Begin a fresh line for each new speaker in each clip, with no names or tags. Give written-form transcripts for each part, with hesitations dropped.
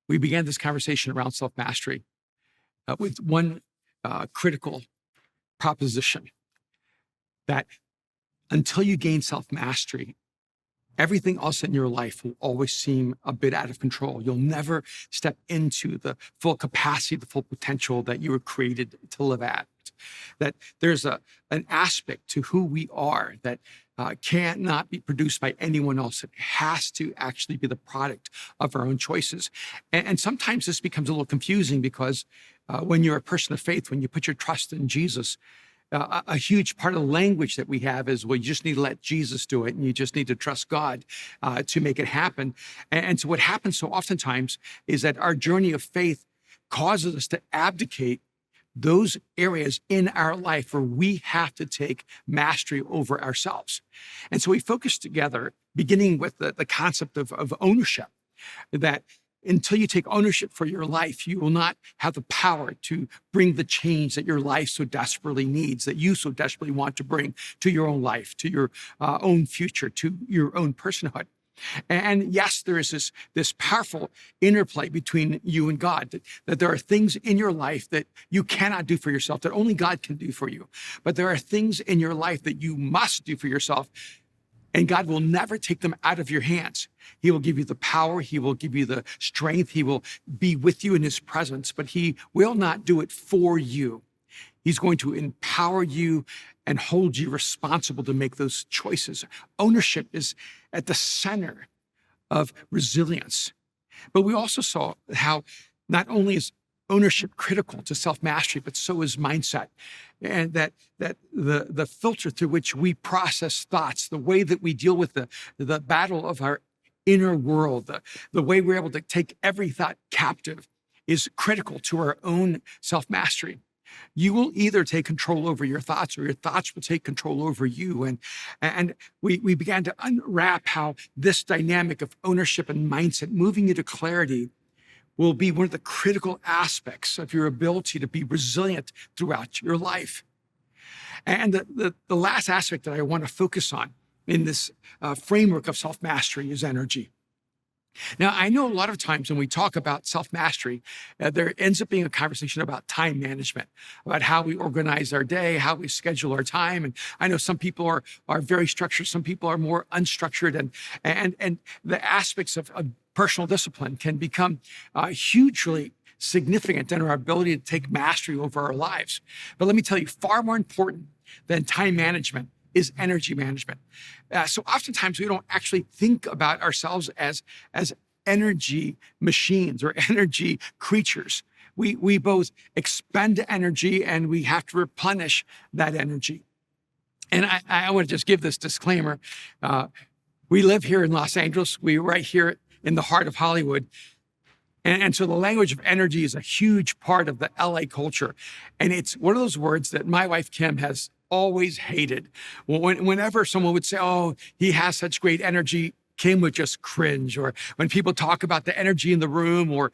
we began this conversation around self-mastery with one critical proposition that until you gain self-mastery, everything else in your life will always seem a bit out of control. You'll never step into the full capacity, the full potential that you were created to live at. That there's an aspect to who we are that cannot be produced by anyone else. It has to actually be the product of our own choices. And sometimes this becomes a little confusing because when you're a person of faith, when you put your trust in Jesus, a huge part of the language that we have is, well, you just need to let Jesus do it, and you just need to trust God to make it happen. And so what happens so oftentimes is that our journey of faith causes us to abdicate those areas in our life where we have to take mastery over ourselves. And so we focus together, beginning with the concept of ownership, that until you take ownership for your life, you will not have the power to bring the change that your life so desperately needs, that you so desperately want to bring to your own life, to your own future, to your own personhood. And yes, there is this powerful interplay between you and God, that there are things in your life that you cannot do for yourself, that only God can do for you. But there are things in your life that you must do for yourself, and God will never take them out of your hands. He will give you the power. He will give you the strength. He will be with you in his presence, but he will not do it for you. He's going to empower you and hold you responsible to make those choices. Ownership is at the center of resilience. But we also saw how not only is ownership critical to self-mastery, but so is mindset. And that the filter through which we process thoughts, the way that we deal with the battle of our inner world, the way we're able to take every thought captive is critical to our own self-mastery. You will either take control over your thoughts or your thoughts will take control over you. And we began to unwrap how this dynamic of ownership and mindset, moving you to clarity, will be one of the critical aspects of your ability to be resilient throughout your life. And the last aspect that I want to focus on in this framework of self-mastery is energy. Now, I know a lot of times when we talk about self-mastery, there ends up being a conversation about time management, about how we organize our day, how we schedule our time. And I know some people are very structured, some people are more unstructured, and the aspects of personal discipline can become hugely significant in our ability to take mastery over our lives. But let me tell you, far more important than time management is energy management. So oftentimes we don't actually think about ourselves as energy machines or energy creatures. We both expend energy and we have to replenish that energy. And I want to just give this disclaimer. We live here in Los Angeles. We're right here in the heart of Hollywood. And so the language of energy is a huge part of the LA culture. And it's one of those words that my wife, Kim, has always hated. Whenever someone would say, oh, he has such great energy, Kim would just cringe. Or when people talk about the energy in the room or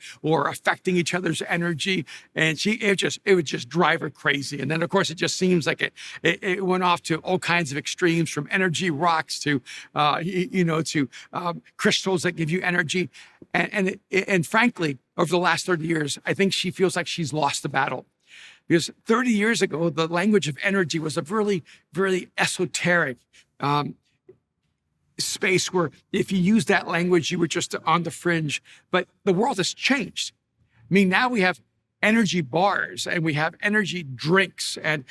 affecting each other's energy, and it would just drive her crazy. And then, of course, it just seems like it went off to all kinds of extremes, from energy rocks to crystals that give you energy. And frankly, over the last 30 years, I think she feels like she's lost the battle. Because 30 years ago, the language of energy was a really, really esoteric space where if you used that language, you were just on the fringe. But the world has changed. I mean, now we have energy bars and we have energy drinks and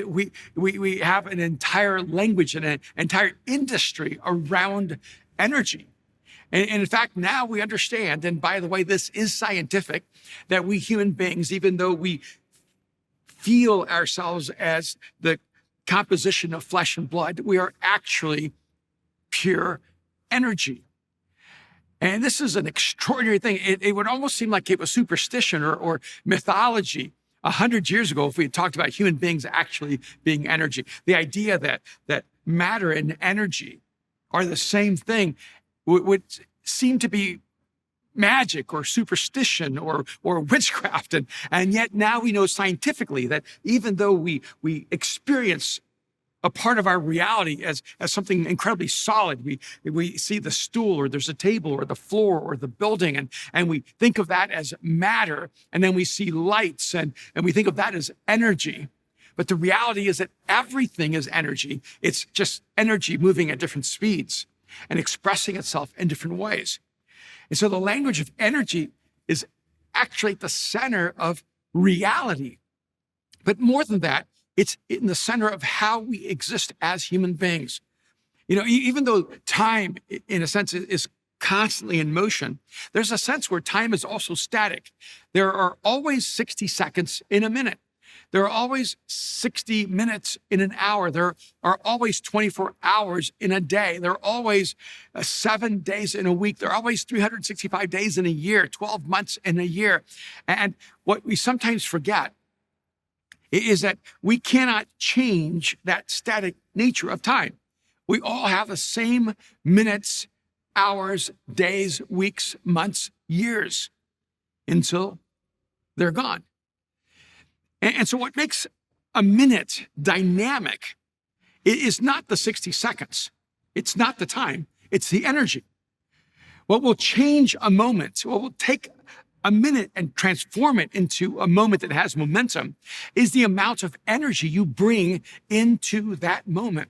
we have an entire language and an entire industry around energy. And in fact, now we understand, and by the way, this is scientific, that we human beings, even though we feel ourselves as the composition of flesh and blood, we are actually pure energy. And this is an extraordinary thing. It would almost seem like it was superstition or mythology 100 years ago if we had talked about human beings actually being energy. The idea that matter and energy are the same thing would seem to be magic or superstition or witchcraft. And yet now we know scientifically that even though we experience a part of our reality as something incredibly solid. We see the stool, or there's a table, or the floor, or the building, and we think of that as matter. And then we see lights, and we think of that as energy. But the reality is that everything is energy. It's just energy moving at different speeds and expressing itself in different ways. And so the language of energy is actually at the center of reality. But more than that, it's in the center of how we exist as human beings. Even though time, in a sense, is constantly in motion, there's a sense where time is also static. There are always 60 seconds in a minute. There are always 60 minutes in an hour. There are always 24 hours in a day. There are always 7 days in a week. There are always 365 days in a year, 12 months in a year. And what we sometimes forget is that we cannot change that static nature of time. We all have the same minutes, hours, days, weeks, months, years until they're gone. And so what makes a minute dynamic is not the 60 seconds. It's not the time. It's the energy. What will change a moment, what will take a minute and transform it into a moment that has momentum, is the amount of energy you bring into that moment.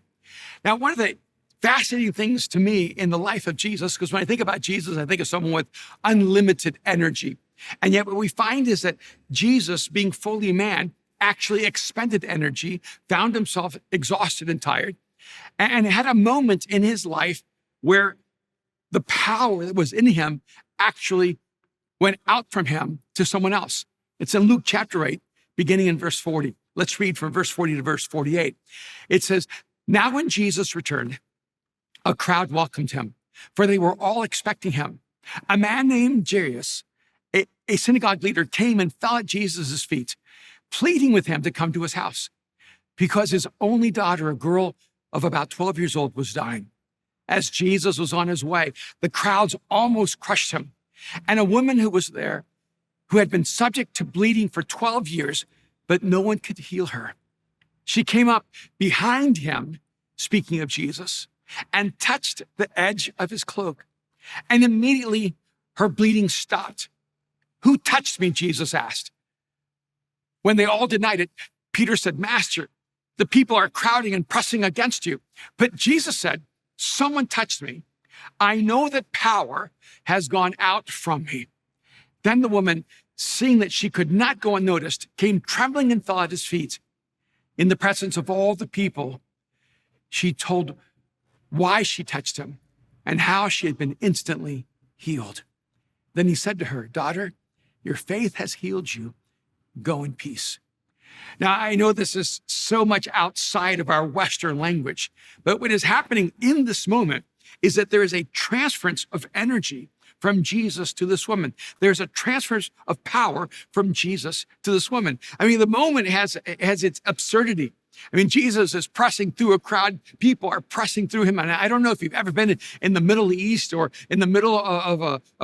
Now, one of the fascinating things to me in the life of Jesus, because when I think about Jesus, I think of someone with unlimited energy. And yet what we find is that Jesus, being fully man, actually expended energy, found himself exhausted and tired, and had a moment in his life where the power that was in him actually went out from him to someone else. It's in Luke chapter 8, beginning in verse 40. Let's read from verse 40 to verse 48. It says, "Now when Jesus returned, a crowd welcomed him, for they were all expecting him. A man named Jairus, a synagogue leader, came and fell at Jesus' feet, pleading with him to come to his house, because his only daughter, a girl of about 12 years old, was dying. As Jesus was on his way, the crowds almost crushed him. And a woman who was there, who had been subject to bleeding for 12 years, but no one could heal her. She came up behind him, speaking of Jesus, and touched the edge of his cloak. And immediately her bleeding stopped. 'Who touched me?' Jesus asked. When they all denied it, Peter said, 'Master, the people are crowding and pressing against you.' But Jesus said, 'Someone touched me. I know that power has gone out from me.' Then the woman, seeing that she could not go unnoticed, came trembling and fell at his feet. In the presence of all the people, she told why she touched him and how she had been instantly healed. Then he said to her, 'Daughter, your faith has healed you. Go in peace.'" Now, I know this is so much outside of our Western language, but what is happening in this moment is that there is a transference of energy from Jesus to this woman. There's a transference of power from Jesus to this woman. I mean, the moment has its absurdity. I mean, Jesus is pressing through a crowd. People are pressing through him. And I don't know if you've ever been in the Middle East or in the middle of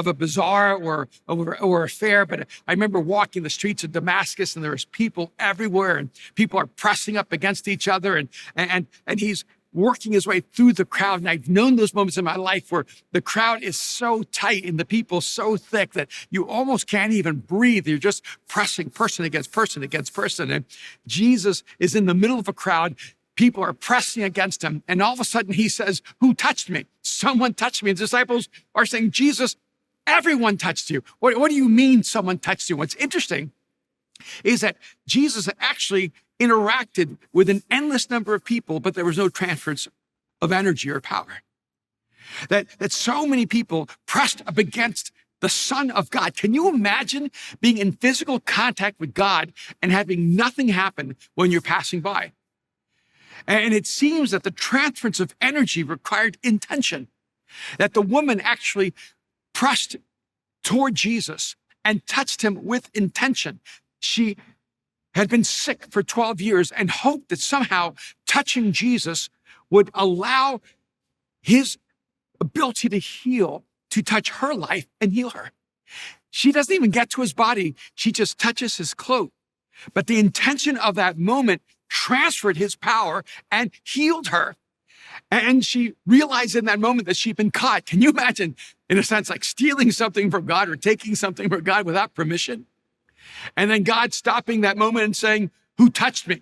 a bazaar or a fair, but I remember walking the streets of Damascus, and there was people everywhere, and people are pressing up against each other, and he's working his way through the crowd. And I've known those moments in my life where the crowd is so tight and the people so thick that you almost can't even breathe. You're just pressing person against person against person. And Jesus is in the middle of a crowd. People are pressing against him. And all of a sudden he says, "Who touched me?" Someone touched me. And the disciples are saying, "Jesus, everyone touched you. What do you mean someone touched you?" What's interesting is that Jesus actually interacted with an endless number of people, but there was no transference of energy or power. That so many people pressed up against the Son of God. Can you imagine being in physical contact with God and having nothing happen when you're passing by? And it seems that the transference of energy required intention, that the woman actually pressed toward Jesus and touched him with intention. She had been sick for 12 years and hoped that somehow touching Jesus would allow his ability to heal to touch her life and heal her. She doesn't even get to his body. She just touches his cloak. But the intention of that moment transferred his power and healed her. And she realized in that moment that she'd been caught. Can you imagine, in a sense, like stealing something from God or taking something from God without permission? And then God stopping that moment and saying, who touched me?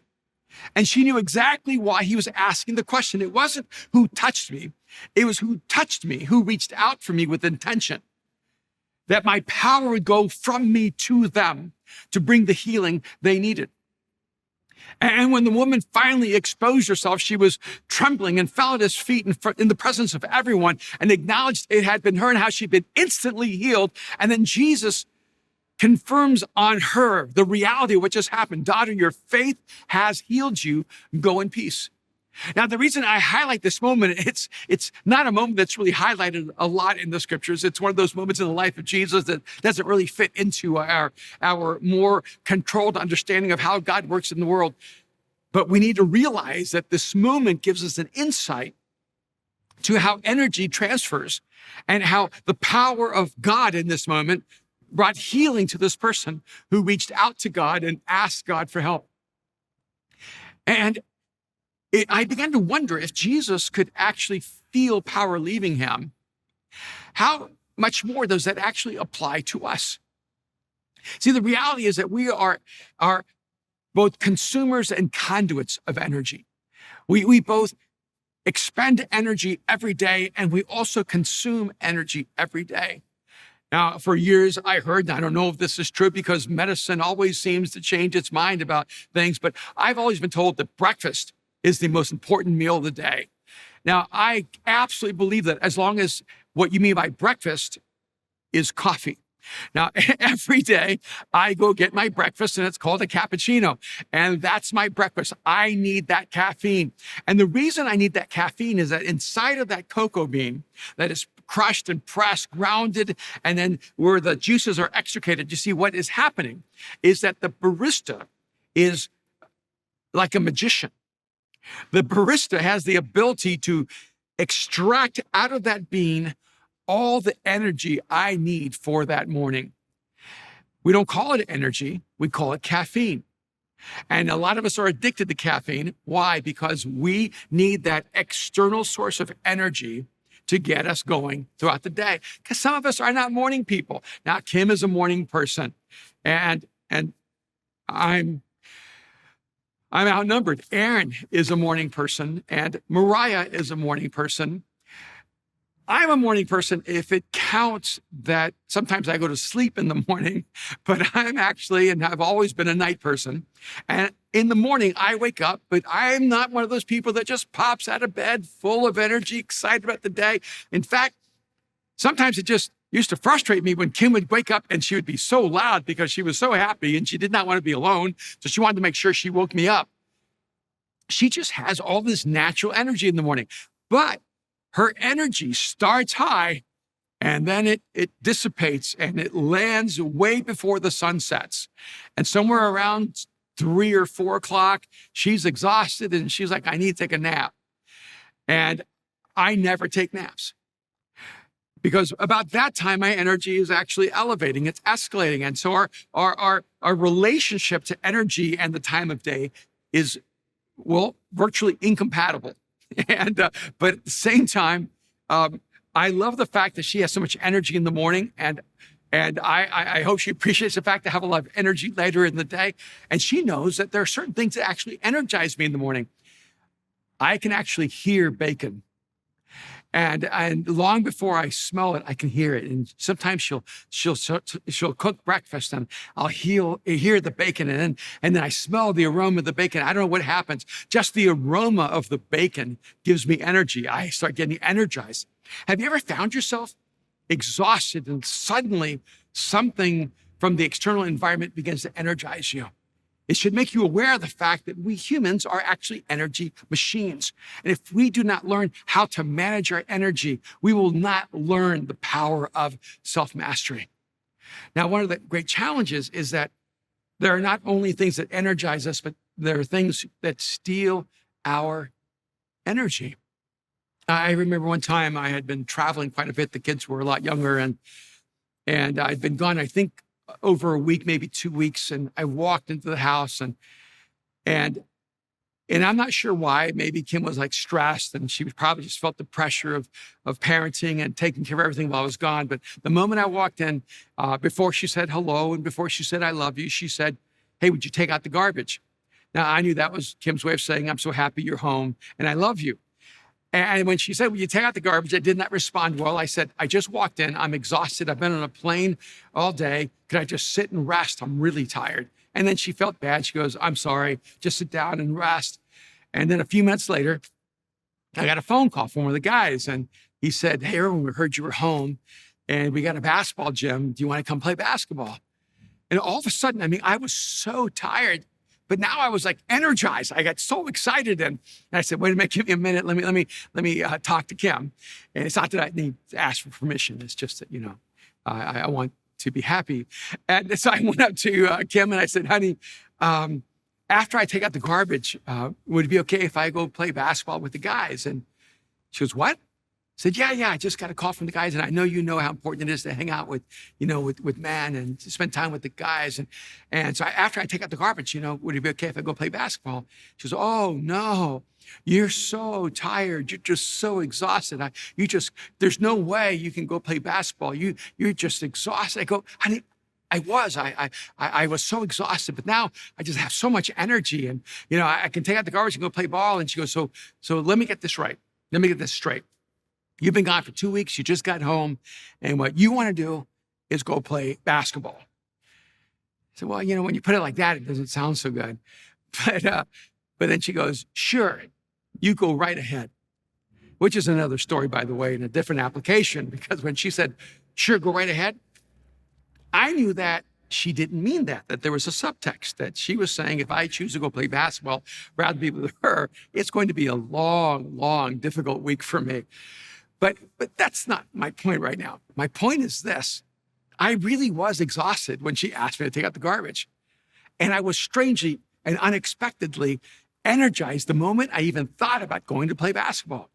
And she knew exactly why he was asking the question. It wasn't who touched me. It was who touched me, who reached out for me with intention, that my power would go from me to them to bring the healing they needed. And when the woman finally exposed herself, she was trembling and fell at his feet in the presence of everyone and acknowledged it had been her and how she'd been instantly healed. And then Jesus confirms on her the reality of what just happened. Daughter, your faith has healed you. Go in peace. Now, the reason I highlight this moment, it's not a moment that's really highlighted a lot in the scriptures. It's one of those moments in the life of Jesus that doesn't really fit into our more controlled understanding of how God works in the world. But we need to realize that this moment gives us an insight to how energy transfers and how the power of God in this moment brought healing to this person who reached out to God and asked God for help. And I began to wonder if Jesus could actually feel power leaving him, how much more does that actually apply to us? See, the reality is that we are both consumers and conduits of energy. We both expend energy every day, and we also consume energy every day. Now, for years, I heard, and I don't know if this is true because medicine always seems to change its mind about things, but I've always been told that breakfast is the most important meal of the day. Now, I absolutely believe that as long as what you mean by breakfast is coffee. Now, every day I go get my breakfast and it's called a cappuccino. And that's my breakfast. I need that caffeine. And the reason I need that caffeine is that inside of that cocoa bean that is crushed and pressed, grounded, and then where the juices are extricated, you see what is happening is that the barista is like a magician. The barista has the ability to extract out of that bean all the energy I need for that morning. We don't call it energy, we call it caffeine. And a lot of us are addicted to caffeine. Why? Because we need that external source of energy to get us going throughout the day. Because some of us are not morning people. Now, Kim is a morning person, and I'm outnumbered. Aaron is a morning person, and Mariah is a morning person. I'm a morning person if it counts that sometimes I go to sleep in the morning, but I'm actually, and I've always been a night person. And in the morning, I wake up, but I'm not one of those people that just pops out of bed full of energy, excited about the day. In fact, sometimes it just used to frustrate me when Kim would wake up and she would be so loud because she was so happy and she did not want to be alone. So she wanted to make sure she woke me up. She just has all this natural energy in the morning, but her energy starts high and then it dissipates and it lands way before the sun sets. And somewhere around 3 or 4 o'clock, she's exhausted and she's like, I need to take a nap. And I never take naps because about that time, my energy is actually elevating, it's escalating. And so our relationship to energy and the time of day is, well, virtually incompatible. And but at the same time, I love the fact that she has so much energy in the morning, and I hope she appreciates the fact that I have a lot of energy later in the day. And she knows that there are certain things that actually energize me in the morning. I can actually hear bacon, and long before I smell it, I can hear it. And sometimes she'll cook breakfast, and I'll hear the bacon, and then I smell the aroma of the bacon. I don't know what happens. Just the aroma of the bacon gives me energy. I start getting energized. Have you ever found yourself exhausted and suddenly something from the external environment begins to energize you? It should make you aware of the fact that we humans are actually energy machines. And if we do not learn how to manage our energy, we will not learn the power of self-mastery. Now, one of the great challenges is that there are not only things that energize us, but there are things that steal our energy. I remember one time I had been traveling quite a bit. The kids were a lot younger, and I'd been gone, I think, over a week, maybe 2 weeks. And I walked into the house and And I'm not sure why. Maybe Kim was like stressed and she probably just felt the pressure of parenting and taking care of everything while I was gone. But the moment I walked in, before she said hello and before she said, I love you, she said, hey, would you take out the garbage? Now, I knew that was Kim's way of saying, I'm so happy you're home and I love you. And when she said, will you take out the garbage? I did not respond well. I said, I just walked in. I'm exhausted. I've been on a plane all day. Could I just sit and rest? I'm really tired. And then she felt bad. She goes, I'm sorry. Just sit down and rest. And then a few minutes later, I got a phone call from one of the guys. And he said, hey, Erwin, we heard you were home and we got a basketball gym. Do you want to come play basketball? And all of a sudden, I mean, I was so tired. But now I was like energized. I got so excited, and I said, "Wait a minute, give me a minute. Let me talk to Kim." And it's not that I need to ask for permission. It's just that I want to be happy. And so I went up to Kim and I said, "Honey, after I take out the garbage, would it be okay if I go play basketball with the guys?" And she goes, "What?" I said, yeah, I just got a call from the guys, and I know you know how important it is to hang out with men and to spend time with the guys. And so after I take out the garbage, would it be okay if I go play basketball? She goes, oh, no, you're so tired. You're just so exhausted. There's no way you can go play basketball. You're just exhausted. I go, honey, I was so exhausted, but now I just have so much energy, and, I can take out the garbage and go play ball. And she goes, so let me get this right. Let me get this straight. You've been gone for 2 weeks. You just got home. And what you want to do is go play basketball. I said, well, when you put it like that, it doesn't sound so good. But then she goes, sure, you go right ahead, which is another story, by the way, in a different application, because when she said, sure, go right ahead, I knew that she didn't mean that there was a subtext, that she was saying, if I choose to go play basketball rather than be with her, it's going to be a long, long, difficult week for me. But that's not my point right now. My point is this. I really was exhausted when she asked me to take out the garbage. And I was strangely and unexpectedly energized the moment I even thought about going to play basketball.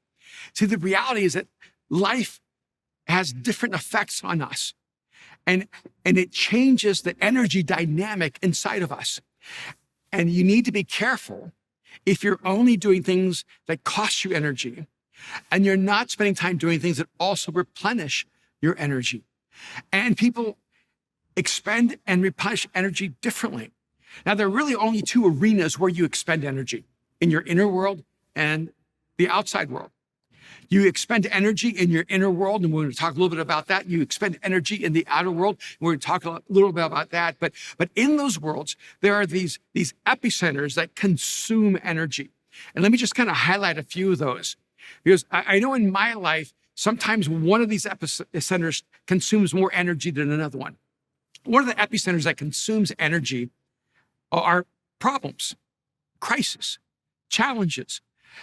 See, the reality is that life has different effects on us. And it changes the energy dynamic inside of us. And you need to be careful if you're only doing things that cost you energy, and you're not spending time doing things that also replenish your energy. And people expend and replenish energy differently. Now, there are really only two arenas where you expend energy: in your inner world and the outside world. You expend energy in your inner world, and we're going to talk a little bit about that. You expend energy in the outer world, and we're going to talk a little bit about that. But in those worlds, there are these epicenters that consume energy. And let me just kind of highlight a few of those. Because I know in my life, sometimes one of these epicenters consumes more energy than another one. One of the epicenters that consumes energy are problems, crises, challenges.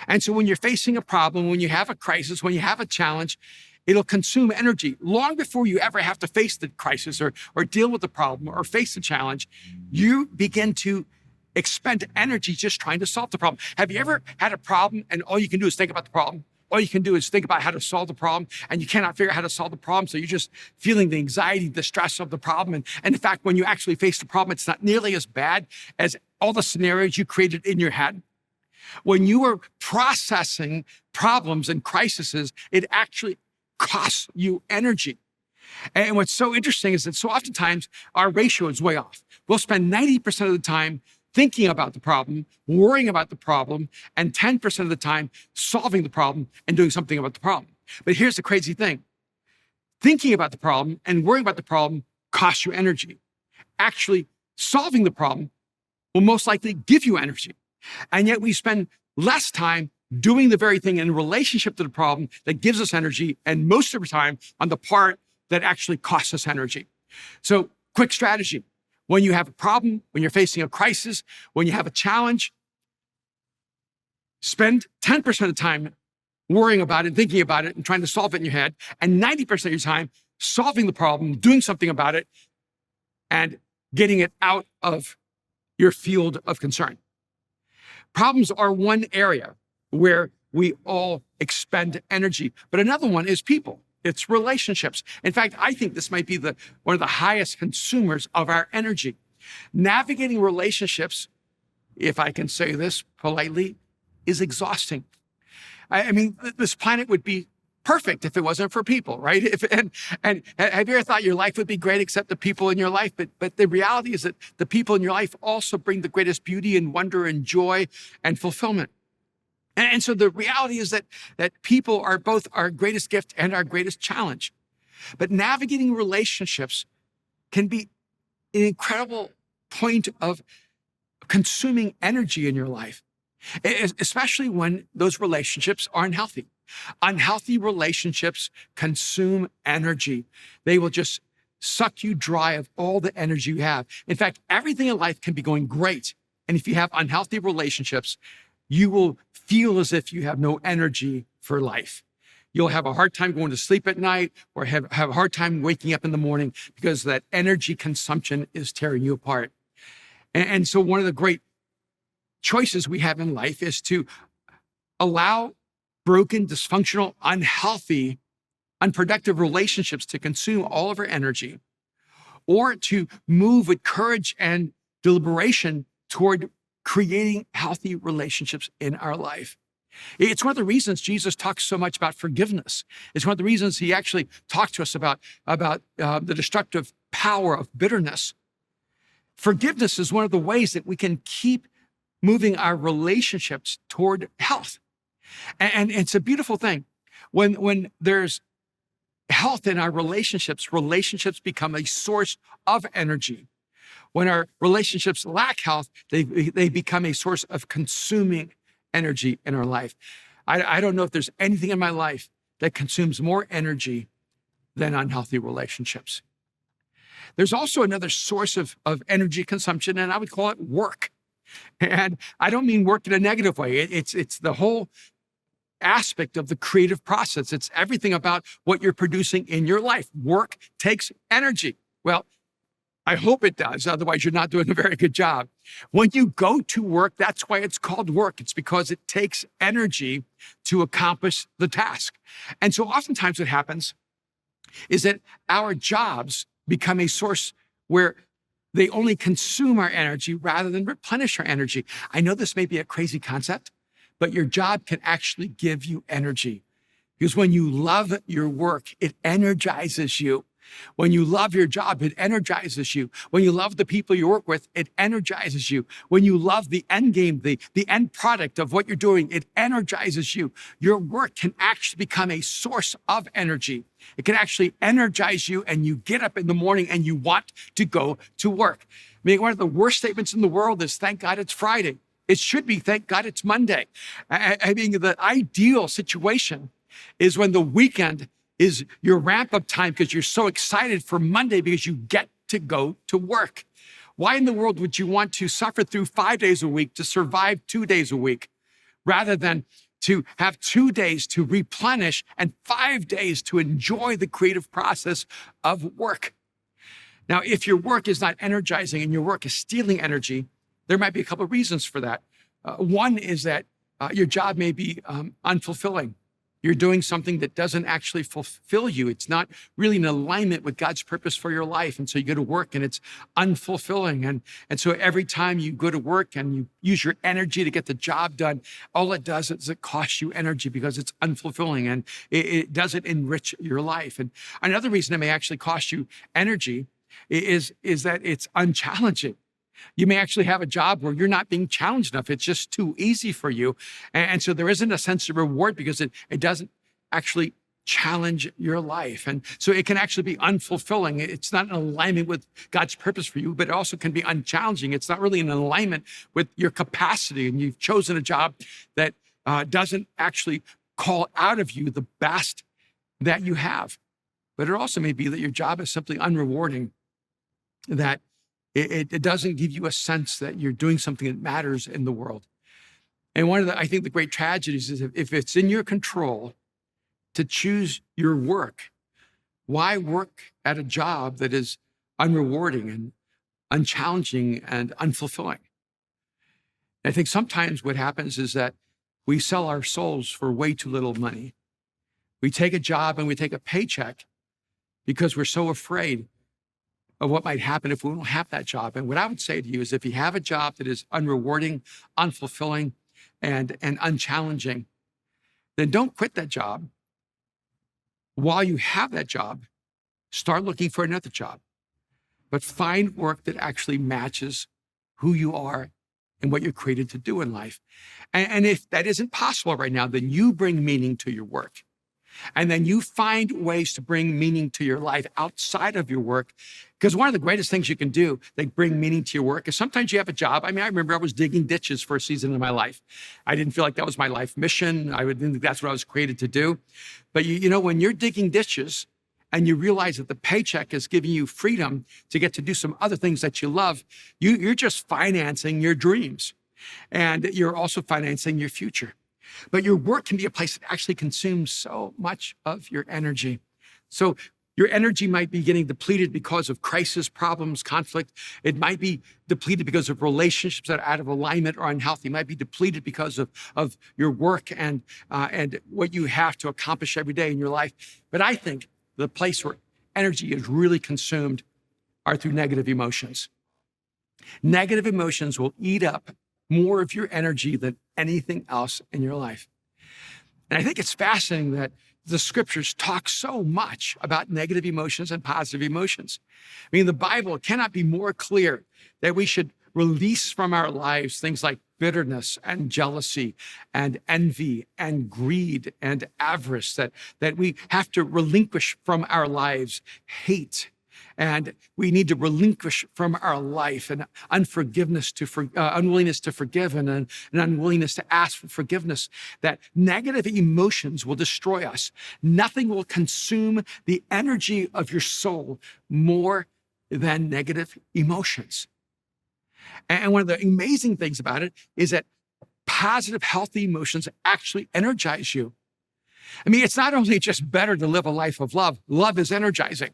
And so when you're facing a problem, when you have a crisis, when you have a challenge, it'll consume energy. Long before you ever have to face the crisis or deal with the problem or face the challenge, you begin to expend energy just trying to solve the problem. Have you ever had a problem and all you can do is think about the problem? All you can do is think about how to solve the problem, and you cannot figure out how to solve the problem. So you're just feeling the anxiety, the stress of the problem. And in fact, when you actually face the problem, it's not nearly as bad as all the scenarios you created in your head. When you are processing problems and crises, it actually costs you energy. And what's so interesting is that so oftentimes our ratio is way off. We'll spend 90% of the time thinking about the problem, worrying about the problem, and 10% of the time solving the problem and doing something about the problem. But here's the crazy thing. Thinking about the problem and worrying about the problem costs you energy. Actually, solving the problem will most likely give you energy. And yet we spend less time doing the very thing in relationship to the problem that gives us energy, and most of the time on the part that actually costs us energy. So, quick strategy. When you have a problem, when you're facing a crisis, when you have a challenge, spend 10% of the time worrying about it, thinking about it, and trying to solve it in your head, and 90% of your time solving the problem, doing something about it, and getting it out of your field of concern. Problems are one area where we all expend energy, but another one is people. It's relationships. In fact, I think this might be one of the highest consumers of our energy. Navigating relationships if I can say this politely, is exhausting. I mean, this planet would be perfect if it wasn't for people, right? And have you ever thought your life would be great except the people in your life? But the reality is that the people in your life also bring the greatest beauty and wonder and joy and fulfillment. And so the reality is that people are both our greatest gift and our greatest challenge. But navigating relationships can be an incredible point of consuming energy in your life, especially when those relationships are unhealthy. Unhealthy relationships consume energy. They will just suck you dry of all the energy you have. In fact, everything in life can be going great. And if you have unhealthy relationships, you will feel as if you have no energy for life. You'll have a hard time going to sleep at night or have a hard time waking up in the morning because that energy consumption is tearing you apart. And so one of the great choices we have in life is to allow broken, dysfunctional, unhealthy, unproductive relationships to consume all of our energy, or to move with courage and deliberation toward creating healthy relationships in our life. It's one of the reasons Jesus talks so much about forgiveness. It's one of the reasons he actually talks to us about the destructive power of bitterness. Forgiveness is one of the ways that we can keep moving our relationships toward health. And it's a beautiful thing. When there's health in our relationships become a source of energy. When our relationships lack health, they become a source of consuming energy in our life. I don't know if there's anything in my life that consumes more energy than unhealthy relationships. There's also another source of energy consumption, and I would call it work. And I don't mean work in a negative way. It's the whole aspect of the creative process. It's everything about what you're producing in your life. Work takes energy. Well, I hope it does. Otherwise, you're not doing a very good job. When you go to work, that's why it's called work. It's because it takes energy to accomplish the task. And so oftentimes what happens is that our jobs become a source where they only consume our energy rather than replenish our energy. I know this may be a crazy concept, but your job can actually give you energy. Because when you love your work, it energizes you. When you love your job, it energizes you. When you love the people you work with, it energizes you. When you love the end game, the end product of what you're doing, it energizes you. Your work can actually become a source of energy. It can actually energize you, and you get up in the morning and you want to go to work. I mean, one of the worst statements in the world is, thank God it's Friday. It should be, thank God it's Monday. I mean, the ideal situation is when the weekend is your ramp-up time because you're so excited for Monday because you get to go to work. Why in the world would you want to suffer through 5 days a week to survive 2 days a week rather than to have 2 days to replenish and 5 days to enjoy the creative process of work? Now, if your work is not energizing and your work is stealing energy, there might be a couple of reasons for that. One is that your job may be unfulfilling. You're doing something that doesn't actually fulfill you. It's not really in alignment with God's purpose for your life. And so you go to work and it's unfulfilling. And so every time you go to work and you use your energy to get the job done, all it does is it costs you energy because it's unfulfilling and it doesn't enrich your life. And another reason it may actually cost you energy is that it's unchallenging. You may actually have a job where you're not being challenged enough. It's just too easy for you. And so there isn't a sense of reward because it doesn't actually challenge your life. And so it can actually be unfulfilling. It's not in alignment with God's purpose for you, but it also can be unchallenging. It's not really in alignment with your capacity. And you've chosen a job that doesn't actually call out of you the best that you have. But it also may be that your job is simply unrewarding, that it doesn't give you a sense that you're doing something that matters in the world. And one of I think the great tragedies is if it's in your control to choose your work, why work at a job that is unrewarding and unchallenging and unfulfilling? And I think sometimes what happens is that we sell our souls for way too little money. We take a job and we take a paycheck because we're so afraid of what might happen if we don't have that job. And what I would say to you is if you have a job that is unrewarding, unfulfilling, and unchallenging, then don't quit that job. While you have that job, start looking for another job. But find work that actually matches who you are and what you're created to do in life. And if that isn't possible right now, then you bring meaning to your work. And then you find ways to bring meaning to your life outside of your work. Because one of the greatest things you can do that bring meaning to your work is sometimes you have a job. I mean, I remember I was digging ditches for a season of my life. I didn't feel like that was my life mission. I didn't think that's what I was created to do. But you know, when you're digging ditches and you realize that the paycheck is giving you freedom to get to do some other things that you love, you're just financing your dreams. And you're also financing your future. But your work can be a place that actually consumes so much of your energy. So your energy might be getting depleted because of crisis, problems, conflict. It might be depleted because of relationships that are out of alignment or unhealthy. It might be depleted because of your work and what you have to accomplish every day in your life. But I think the place where energy is really consumed are through negative emotions. Negative emotions will eat up more of your energy than anything else in your life. And I think it's fascinating that the scriptures talk so much about negative emotions and positive emotions. I mean, the Bible cannot be more clear that we should release from our lives things like bitterness and jealousy and envy and greed and avarice, that we have to relinquish from our lives hate. And we need to relinquish from our life and unforgiveness unwillingness to forgive and an unwillingness to ask for forgiveness. That negative emotions will destroy us. Nothing will consume the energy of your soul more than negative emotions. And one of the amazing things about it is that positive, healthy emotions actually energize you. I mean, it's not only just better to live a life of love. Love is energizing.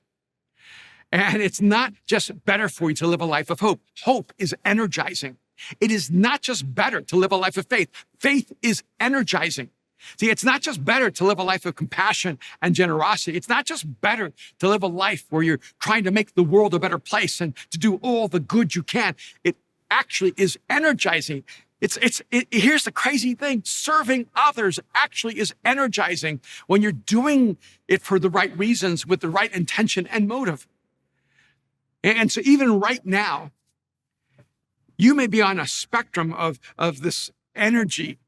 And it's not just better for you to live a life of hope. Hope is energizing. It is not just better to live a life of faith. Faith is energizing. See, it's not just better to live a life of compassion and generosity. It's not just better to live a life where you're trying to make the world a better place and to do all the good you can. It actually is energizing. Here's the crazy thing. Serving others actually is energizing when you're doing it for the right reasons with the right intention and motive. And so even right now, you may be on a spectrum of this energy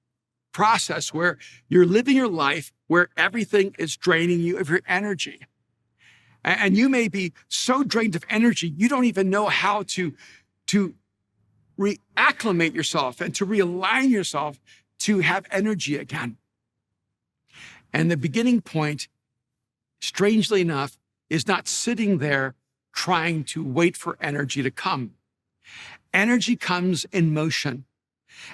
process where you're living your life where everything is draining you of your energy. And you may be so drained of energy, you don't even know how to reacclimate yourself and to realign yourself to have energy again. And the beginning point, strangely enough, is not sitting there trying to wait for energy to come. Energy comes in motion.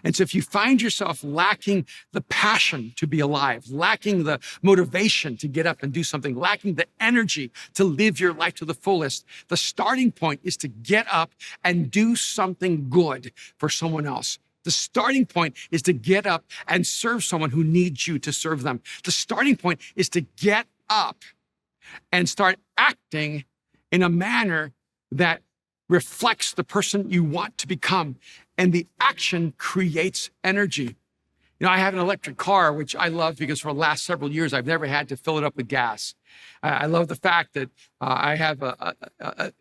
And so if you find yourself lacking the passion to be alive, lacking the motivation to get up and do something, lacking the energy to live your life to the fullest, the starting point is to get up and do something good for someone else. The starting point is to get up and serve someone who needs you to serve them. The starting point is to get up and start acting in a manner that reflects the person you want to become. And the action creates energy. You know, I have an electric car, which I love because for the last several years, I've never had to fill it up with gas. I love the fact that I have a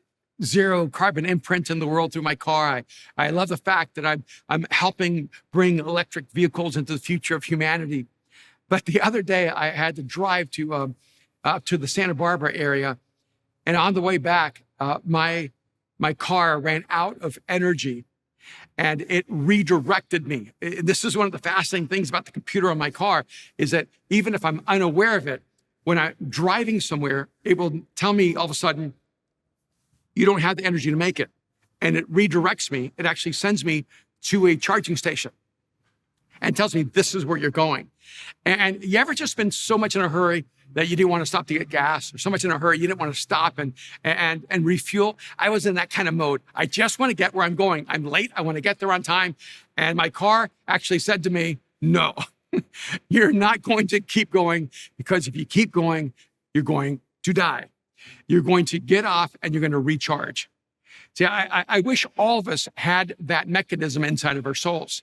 zero carbon imprint in the world through my car. I love the fact that I'm helping bring electric vehicles into the future of humanity. But the other day, I had to drive to the Santa Barbara area. And on the way back, my car ran out of energy and it redirected me. This is one of the fascinating things about the computer on my car is that even if I'm unaware of it, when I'm driving somewhere, it will tell me all of a sudden, you don't have the energy to make it. And it redirects me. It actually sends me to a charging station and tells me this is where you're going. And you ever just been so much in a hurry that you didn't want to stop to get gas, or so much in a hurry you didn't want to stop and refuel? I was in that kind of mode. I just want to get where I'm going. I'm late. I want to get there on time. And my car actually said to me, no, you're not going to keep going, because if you keep going, you're going to die. You're going to get off and you're going to recharge. See, I wish all of us had that mechanism inside of our souls.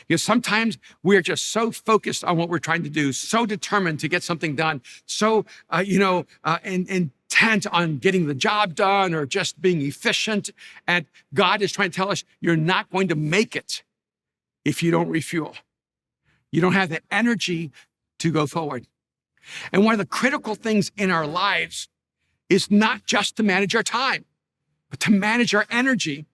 Because sometimes we're just so focused on what we're trying to do, so determined to get something done, so, intent on getting the job done or just being efficient. And God is trying to tell us, you're not going to make it if you don't refuel. You don't have the energy to go forward. And one of the critical things in our lives is not just to manage our time, but to manage our energy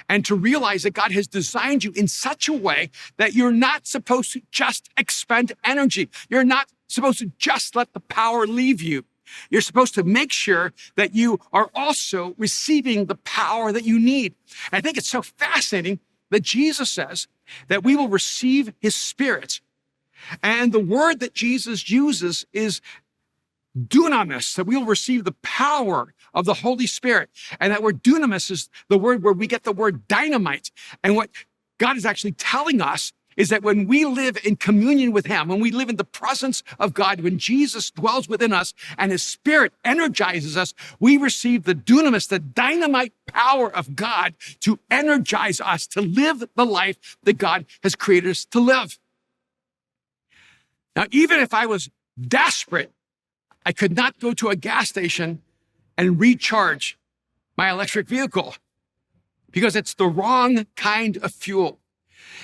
and to realize that God has designed you in such a way that you're not supposed to just expend energy. You're not supposed to just let the power leave you. You're supposed to make sure that you are also receiving the power that you need. And I think it's so fascinating that Jesus says that we will receive his Spirit. And the word that Jesus uses is dunamis, that we will receive the power of the Holy Spirit. And that word dunamis is the word where we get the word dynamite. And what God is actually telling us is that when we live in communion with him, when we live in the presence of God, when Jesus dwells within us and his Spirit energizes us, we receive the dunamis, the dynamite power of God to energize us to live the life that God has created us to live. Now, even if I was desperate, I could not go to a gas station and recharge my electric vehicle because it's the wrong kind of fuel.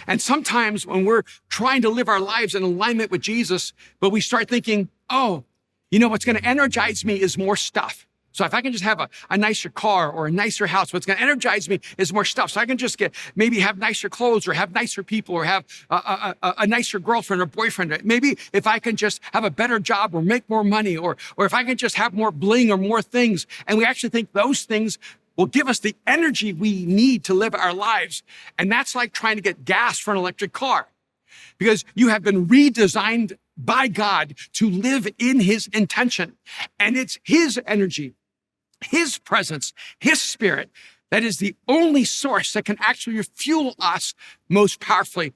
And sometimes when we're trying to live our lives in alignment with Jesus, but we start thinking, what's going to energize me is more stuff. So if I can just have a nicer car or a nicer house, what's going to energize me is more stuff. So I can just maybe have nicer clothes or have nicer people or have a nicer girlfriend or boyfriend. Maybe if I can just have a better job or make more money or if I can just have more bling or more things. And we actually think those things will give us the energy we need to live our lives. And that's like trying to get gas for an electric car because you have been redesigned by God to live in his intention. And it's his energy, his presence, his Spirit that is the only source that can actually fuel us most powerfully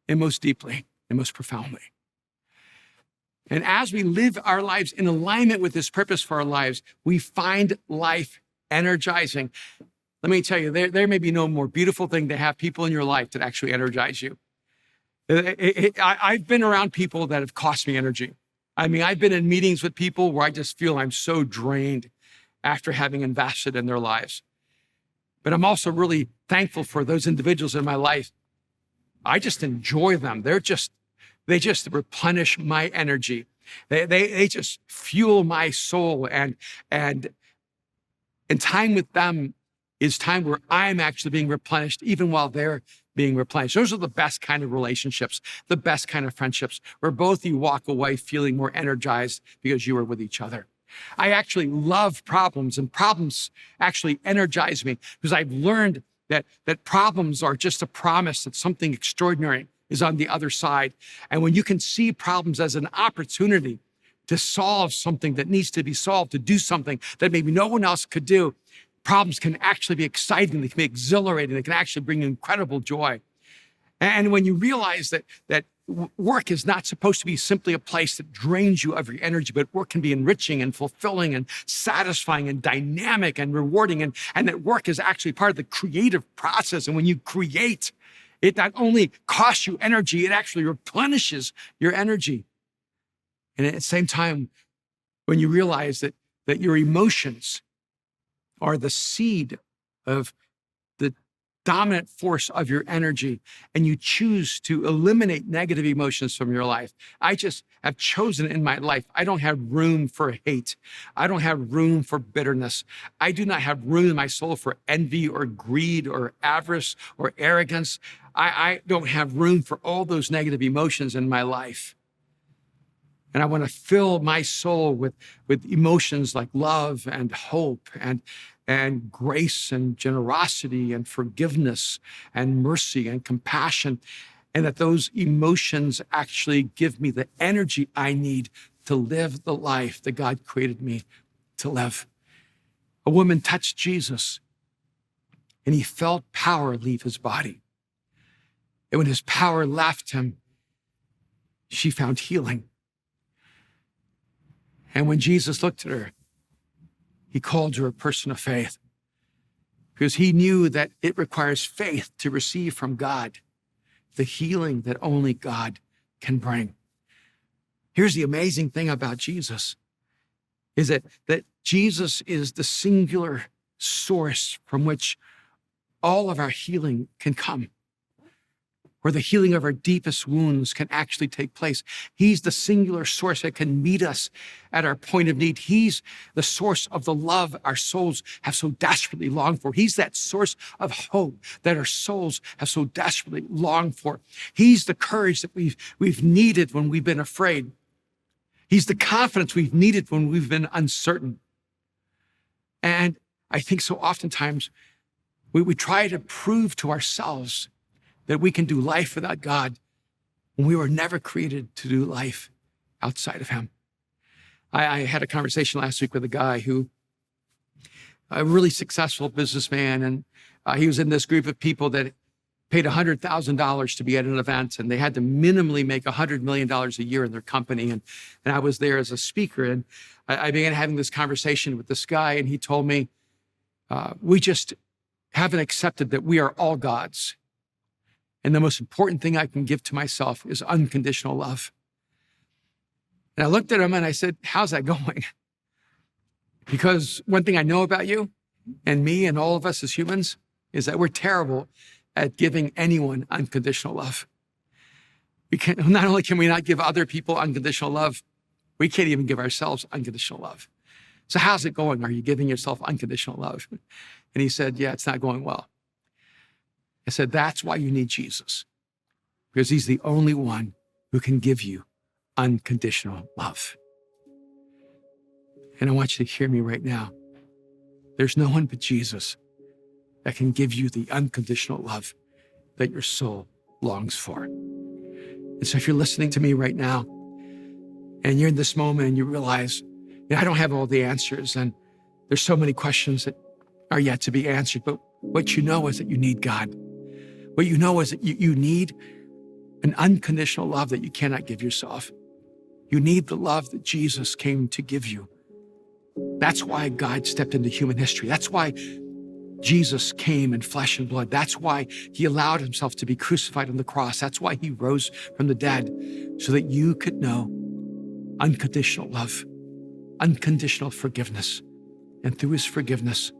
and most deeply and most profoundly. And as we live our lives in alignment with his purpose for our lives, we find life energizing. Let me tell you, there may be no more beautiful thing to have people in your life that actually energize you. I've been around people that have cost me energy. I mean, I've been in meetings with people where I just feel I'm so drained after having invested in their lives. But I'm also really thankful for those individuals in my life. I just enjoy them. They just replenish my energy. They just fuel my soul. And time with them is time where I'm actually being replenished, even while they're being replenished. Those are the best kind of relationships, the best kind of friendships, where both you walk away feeling more energized because you were with each other. I actually love problems, and problems actually energize me because I've learned that problems are just a promise that something extraordinary is on the other side. And when you can see problems as an opportunity to solve something that needs to be solved, to do something that maybe no one else could do, problems can actually be exciting, they can be exhilarating, they can actually bring incredible joy. And when you realize that work is not supposed to be simply a place that drains you of your energy, but work can be enriching and fulfilling and satisfying and dynamic and rewarding, and that work is actually part of the creative process. And when you create, it not only costs you energy, it actually replenishes your energy. And at the same time, when you realize that your emotions are the seed of the dominant force of your energy, and you choose to eliminate negative emotions from your life. I just have chosen in my life, I don't have room for hate. I don't have room for bitterness. I do not have room in my soul for envy or greed or avarice or arrogance. I don't have room for all those negative emotions in my life. And I want to fill my soul with emotions like love and hope and grace and generosity and forgiveness and mercy and compassion. And that those emotions actually give me the energy I need to live the life that God created me to live. A woman touched Jesus and he felt power leave his body. And when his power left him, she found healing. And when Jesus looked at her, he called her a person of faith. because he knew that it requires faith to receive from God the healing that only God can bring. Here's the amazing thing about Jesus, is that Jesus is the singular source from which all of our healing can come, where the healing of our deepest wounds can actually take place. He's the singular source that can meet us at our point of need. He's the source of the love our souls have so desperately longed for. He's that source of hope that our souls have so desperately longed for. He's the courage that we've needed when we've been afraid. He's the confidence we've needed when we've been uncertain. And I think so oftentimes we try to prove to ourselves that we can do life without God when we were never created to do life outside of him. I had a conversation last week with a guy who, a really successful businessman, and he was in this group of people that paid $100,000 to be at an event, and they had to minimally make $100 million a year in their company. And I was there as a speaker, and I began having this conversation with this guy, and he told me, we just haven't accepted that we are all God's. And the most important thing I can give to myself is unconditional love. And I looked at him and I said, how's that going? Because one thing I know about you and me and all of us as humans is that we're terrible at giving anyone unconditional love. Not only can we not give other people unconditional love, we can't even give ourselves unconditional love. So how's it going? Are you giving yourself unconditional love? And he said, yeah, it's not going well. I said, that's why you need Jesus, because he's the only one who can give you unconditional love. And I want you to hear me right now. There's no one but Jesus that can give you the unconditional love that your soul longs for. And so if you're listening to me right now and you're in this moment and you realize, I don't have all the answers and there's so many questions that are yet to be answered, but what you know is that you need God. What you know is that you need an unconditional love that you cannot give yourself. You need the love that Jesus came to give you. That's why God stepped into human history. That's why Jesus came in flesh and blood. That's why he allowed himself to be crucified on the cross. That's why he rose from the dead, so that you could know unconditional love, unconditional forgiveness, and through his forgiveness,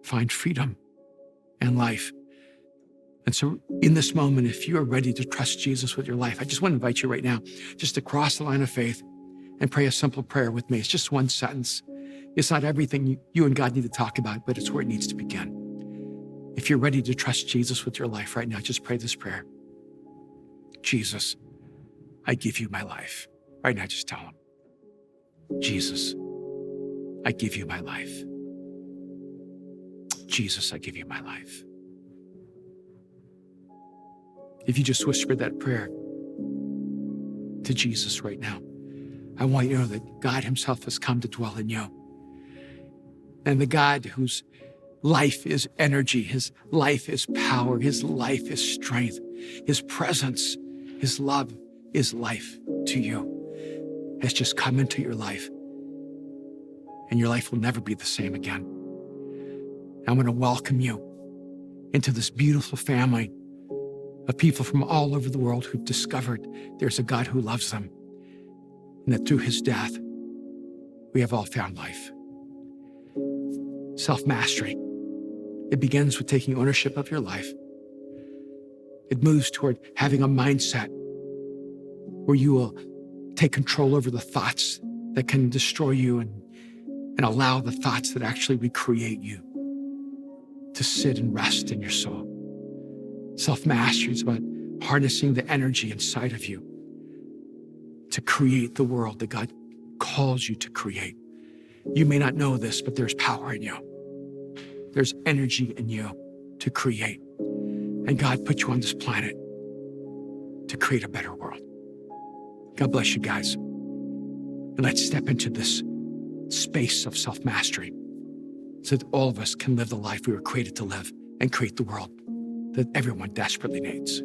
find freedom and life. And so in this moment, if you are ready to trust Jesus with your life, I just want to invite you right now just to cross the line of faith and pray a simple prayer with me. It's just one sentence. It's not everything you and God need to talk about, but it's where it needs to begin. If you're ready to trust Jesus with your life right now, just pray this prayer. Jesus, I give you my life. Right now, just tell him. Jesus, I give you my life. Jesus, I give you my life. If you just whispered that prayer to Jesus right now, I want you to know that God himself has come to dwell in you. And the God whose life is energy, his life is power, his life is strength, his presence, his love is life to you, has just come into your life. And your life will never be the same again. I'm going to welcome you into this beautiful family of people from all over the world who've discovered there's a God who loves them, and that through his death, we have all found life. Self-mastery. It begins with taking ownership of your life. It moves toward having a mindset where you will take control over the thoughts that can destroy you and allow the thoughts that actually recreate you to sit and rest in your soul. Self-mastery is about harnessing the energy inside of you to create the world that God calls you to create. You may not know this, but there's power in you. There's energy in you to create. And God put you on this planet to create a better world. God bless you guys. And let's step into this space of self-mastery so that all of us can live the life we were created to live and create the world that everyone desperately needs.